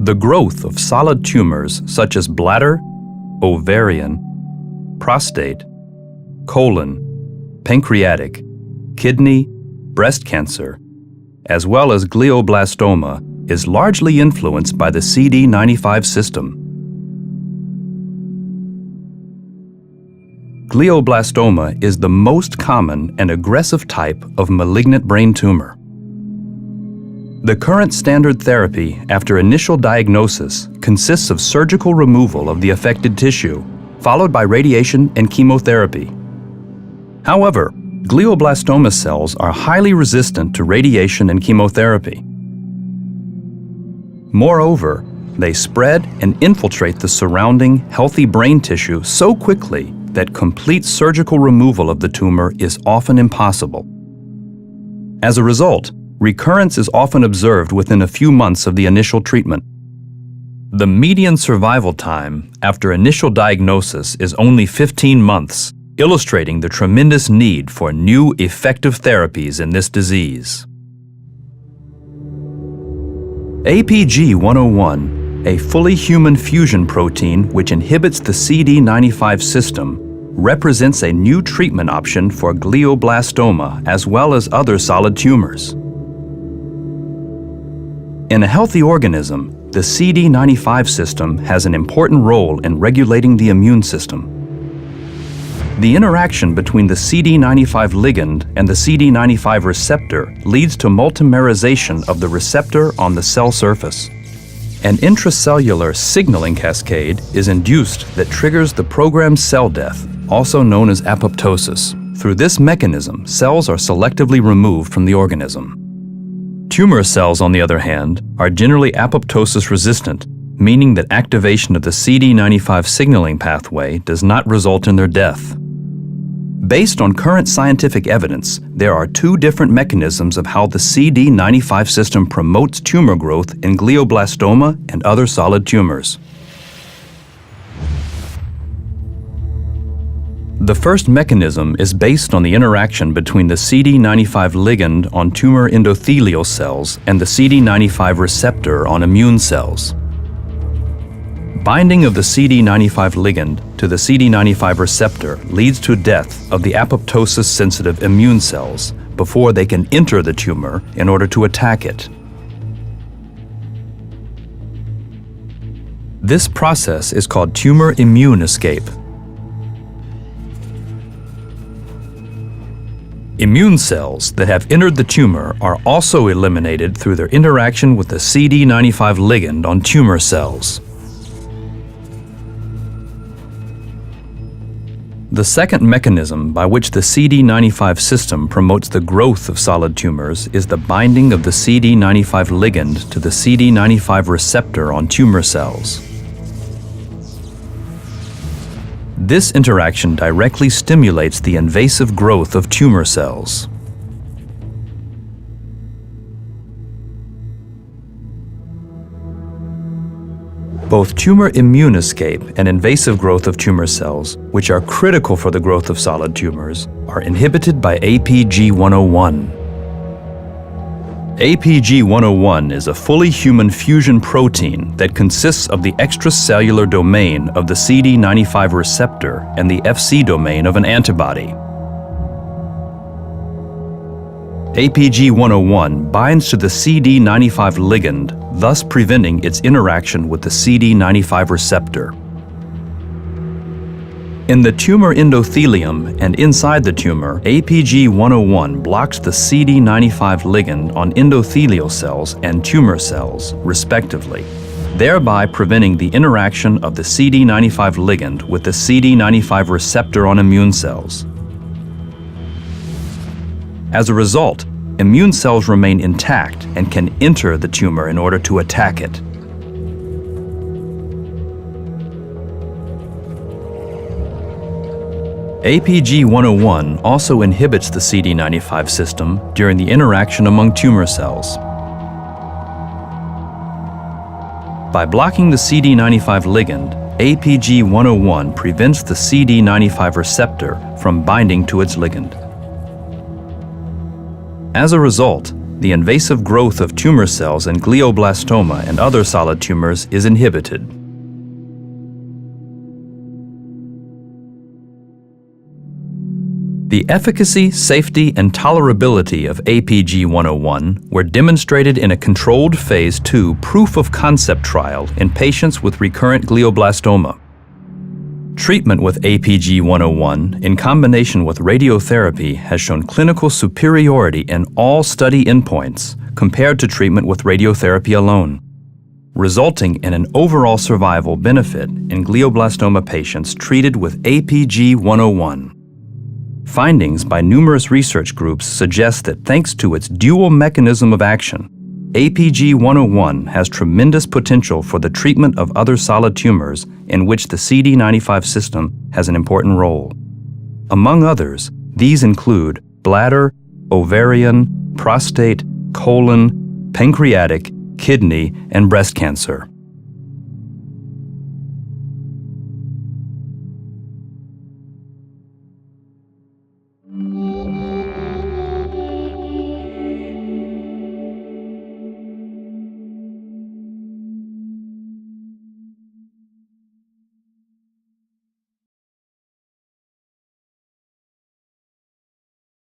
The growth of solid tumors such as bladder, ovarian, prostate, colon, pancreatic, kidney, breast cancer, as well as glioblastoma, is largely influenced by the CD95 system. Glioblastoma is the most common and aggressive type of malignant brain tumor. The current standard therapy after initial diagnosis consists of surgical removal of the affected tissue, followed by radiation and chemotherapy. However, glioblastoma cells are highly resistant to radiation and chemotherapy. Moreover, they spread and infiltrate the surrounding healthy brain tissue so quickly that complete surgical removal of the tumor is often impossible. As a result, recurrence is often observed within a few months of the initial treatment. The median survival time after initial diagnosis is only 15 months, illustrating the tremendous need for new effective therapies in this disease. APG101, a fully human fusion protein which inhibits the CD95 system, represents a new treatment option for glioblastoma as well as other solid tumors. In a healthy organism, the CD95 system has an important role in regulating the immune system. The interaction between the CD95 ligand and the CD95 receptor leads to multimerization of the receptor on the cell surface. An intracellular signaling cascade is induced that triggers the programmed cell death, also known as apoptosis. Through this mechanism, cells are selectively removed from the organism. Tumor cells, on the other hand, are generally apoptosis resistant, meaning that activation of the CD95 signaling pathway does not result in their death. Based on current scientific evidence, there are two different mechanisms of how the CD95 system promotes tumor growth in glioblastoma and other solid tumors. The first mechanism is based on the interaction between the CD95 ligand on tumor endothelial cells and the CD95 receptor on immune cells. Binding of the CD95 ligand to the CD95 receptor leads to death of the apoptosis-sensitive immune cells before they can enter the tumor in order to attack it. This process is called tumor immune escape. Immune cells that have entered the tumor are also eliminated through their interaction with the CD95 ligand on tumor cells. The second mechanism by which the CD95 system promotes the growth of solid tumors is the binding of the CD95 ligand to the CD95 receptor on tumor cells. This interaction directly stimulates the invasive growth of tumor cells. Both tumor immune escape and invasive growth of tumor cells, which are critical for the growth of solid tumors, are inhibited by APG101. APG101 is a fully human fusion protein that consists of the extracellular domain of the CD95 receptor and the Fc domain of an antibody. APG101 binds to the CD95 ligand, thus preventing its interaction with the CD95 receptor. In the tumor endothelium and inside the tumor, APG101 blocks the CD95 ligand on endothelial cells and tumor cells, respectively, thereby preventing the interaction of the CD95 ligand with the CD95 receptor on immune cells. As a result, immune cells remain intact and can enter the tumor in order to attack it. APG101 also inhibits the CD95 system during the interaction among tumor cells. By blocking the CD95 ligand, APG101 prevents the CD95 receptor from binding to its ligand. As a result, the invasive growth of tumor cells in glioblastoma and other solid tumors is inhibited. The efficacy, safety, and tolerability of APG101 were demonstrated in a controlled Phase 2 proof-of-concept trial in patients with recurrent glioblastoma. Treatment with APG101 in combination with radiotherapy has shown clinical superiority in all study endpoints compared to treatment with radiotherapy alone, resulting in an overall survival benefit in glioblastoma patients treated with APG101. Findings by numerous research groups suggest that thanks to its dual mechanism of action, APG101 has tremendous potential for the treatment of other solid tumors in which the CD95 system has an important role. Among others, these include bladder, ovarian, prostate, colon, pancreatic, kidney, and breast cancer.